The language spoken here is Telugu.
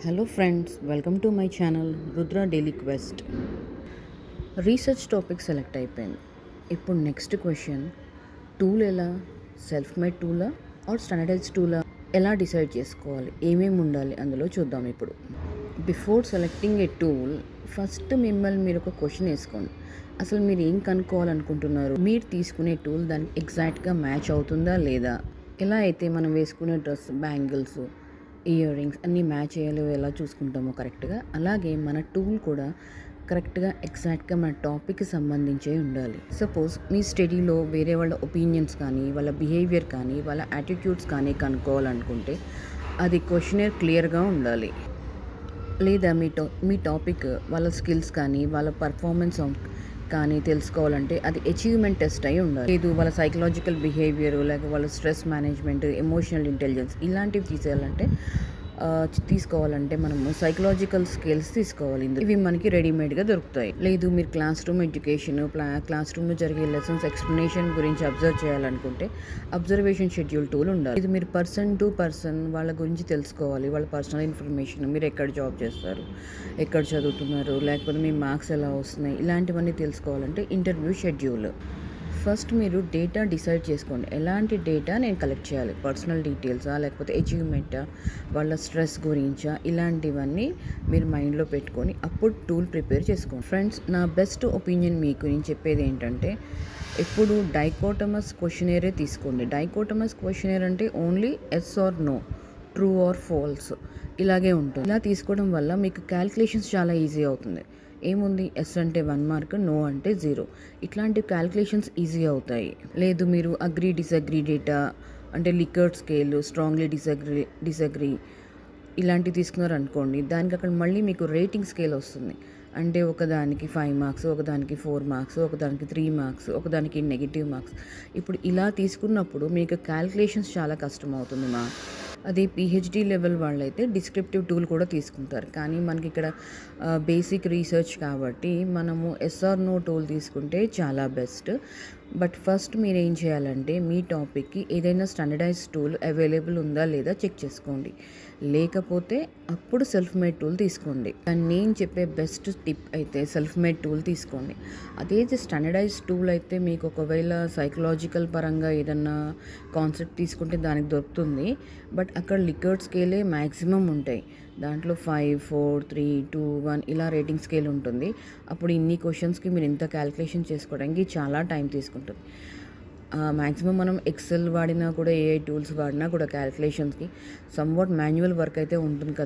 Hello friends, welcome to my channel Rudra Daily Quest. Research topic select అయిపోయింది. ఇప్పుడు నెక్స్ట్ క్వశ్చన్, టూల్ ఎలా, సెల్ఫ్ మేడ్ టూలా ఆర్ స్టాండర్డైజ్ టూలా, ఎలా డిసైడ్ చేసుకోవాలి, ఏమేమి ఉండాలి అందులో చూద్దాం. ఇప్పుడు బిఫోర్ సెలెక్టింగ్ ఏ టూల్ ఫస్ట్ మిమ్మల్ని మీరు ఒక క్వశ్చన్ వేసుకోండి. అసలు మీరు ఏం కనుక్కోవాలనుకుంటున్నారు, మీరు తీసుకునే టూల్ దానికి ఎగ్జాక్ట్గా మ్యాచ్ అవుతుందా లేదా, ఎలా అయితే మనం వేసుకునే డ్రెస్, బ్యాంగిల్స్, ఇయర్ రింగ్స్ అన్నీ మ్యాచ్ అయ్యాలో ఎలా చూసుకుంటామో కరెక్ట్గా, అలాగే మన టూల్ కూడా కరెక్ట్గా ఎగ్జాక్ట్గా మన టాపిక్కి సంబంధించే ఉండాలి. సపోజ్ మీ స్టడీలో వేరే వాళ్ళ ఒపీనియన్స్ కానీ, వాళ్ళ బిహేవియర్ కానీ, వాళ్ళ యాటిట్యూడ్స్ కానీ కనుక్కోవాలనుకుంటే అది క్వశ్చనర్ క్లియర్గా ఉండాలి. లేదా మీ టాపిక్ వాళ్ళ స్కిల్స్ కానీ, వాళ్ళ పర్ఫార్మెన్స్ కానీ తెలుసుకోవాలంటే అది అచీవ్మెంట్ టెస్ట్ అయి ఉండాలి. లేదు వాళ్ళ సైకలాజికల్ బిహేవియర్, లేక వాళ్ళ స్ట్రెస్ మేనేజ్మెంట్, ఎమోషనల్ ఇంటెలిజెన్స్ ఇలాంటివి తీసుకోవాలంటే మనము సైకలాజికల్ స్కిల్స్ తీసుకోవాలి. ఇవి మనకి రెడీమేడ్గా దొరుకుతాయి. లేదు మీరు క్లాస్ రూమ్ ఎడ్యుకేషన్, క్లాస్ రూమ్లో జరిగే లెసన్స్ ఎక్స్ప్లెనేషన్ గురించి అబ్జర్వ్ చేయాలనుకుంటే అబ్జర్వేషన్ షెడ్యూల్ టూల్ ఉండాలి. ఇది మీరు పర్సన్ టు పర్సన్ వాళ్ళ గురించి తెలుసుకోవాలి, వాళ్ళ పర్సనల్ ఇన్ఫర్మేషన్, మీరు ఎక్కడ జాబ్ చేస్తారు, ఎక్కడ చదువుతున్నారు, లేకపోతే మీ మార్క్స్ ఎలా వస్తున్నాయి, ఇలాంటివన్నీ తెలుసుకోవాలంటే ఇంటర్వ్యూ షెడ్యూల్. ఫస్ట్ మీరు డేటా డిసైడ్ చేసుకోండి. ఎలాంటి డేటా నేను కలెక్ట్ చేయాలి, పర్సనల్ డీటెయిల్సా, లేకపోతే అచీవ్మెంటా, వాళ్ళ స్ట్రెస్ గురించా, ఇలాంటివన్నీ మీరు మైండ్లో పెట్టుకొని అప్పుడు టూల్ ప్రిపేర్ చేసుకోండి. ఫ్రెండ్స్, నా బెస్ట్ ఒపీనియన్ మీకు నేను చెప్పేది ఏంటంటే, ఎప్పుడు డైకోటమస్ క్వశ్చనరే తీసుకోండి. డైకోటమస్ క్వశ్చనర్ అంటే only yes or no, true or false ఇలాగే ఉంటుంది. ఇలా తీసుకోవడం వల్ల మీకు క్యాల్కులేషన్స్ చాలా ఈజీ అవుతుంది. ఏముంది, ఎస్ అంటే 1 మార్క్, నో అంటే 0, ఇట్లాంటి క్యాల్కులేషన్స్ ఈజీ అవుతాయి. లేదు మీరు అగ్రీ డిసగ్రీ డేటా అంటే లికర్ట్ స్కేల్, స్ట్రాంగ్లీ డిసగ్రీ ఇలాంటివి తీసుకున్నారు అనుకోండి, దానికి అక్కడ మళ్ళీ మీకు రేటింగ్ స్కేల్ వస్తుంది. అంటే ఒకదానికి 5 మార్క్స్, ఒకదానికి 4 మార్క్స్, ఒకదానికి 3 మార్క్స్, ఒకదానికి నెగిటివ్ మార్క్స్. ఇప్పుడు ఇలా తీసుకున్నప్పుడు మీకు క్యాల్కులేషన్స్ చాలా కష్టం అవుతుంది. అదే పిహెచ్డి లెవెల్ వాళ్ళైతే డిస్క్రిప్టివ్ టూల్ కూడా తీసుకుంటారు. కానీ మనకి ఇక్కడ బేసిక్ రీసెర్చ్ కాబట్టి మనము ఎస్ఆర్ నో టూల్ తీసుకుంటే చాలా బెస్ట్. బట్ ఫస్ట్ మీరు ఏం చేయాలంటే మీ టాపిక్కి ఏదైనా స్టాండర్డైజ్ టూల్ అవైలబుల్ ఉందా లేదా చెక్ చేసుకోండి. లేకపోతే అప్పుడు సెల్ఫ్ మేడ్ టూల్ తీసుకోండి. కానీ నేను చెప్పే బెస్ట్ టిప్ అయితే సెల్ఫ్ మేడ్ టూల్ తీసుకోండి. అదైతే స్టాండర్డైజ్ టూల్ అయితే మీకు ఒకవేళ సైకలాజికల్ పరంగా ఏదన్నా కాన్సెప్ట్ తీసుకుంటే దానికి దొరుకుతుంది. బట్ అక్కడ లికర్ట్ స్కేలే మ్యాక్సిమం ఉంటాయి. దాంట్లో 5, 4, 3, 2, 1 ఇలా రేటింగ్ స్కేల్ ఉంటుంది. అప్పుడు ఇన్ని క్వశ్చన్స్కి మీరు ఇంత క్యాల్కులేషన్ చేసుకోవడానికి చాలా టైం తీసుకుంటుంది. మ్యాక్సిమం మనం ఎక్సెల్ వాడినా కూడా, ఏఐ టూల్స్ వాడినా కూడా క్యాల్కులేషన్స్కి సమ్వాట్ మాన్యువల్ వర్క్ అయితే ఉంటుంది కదా.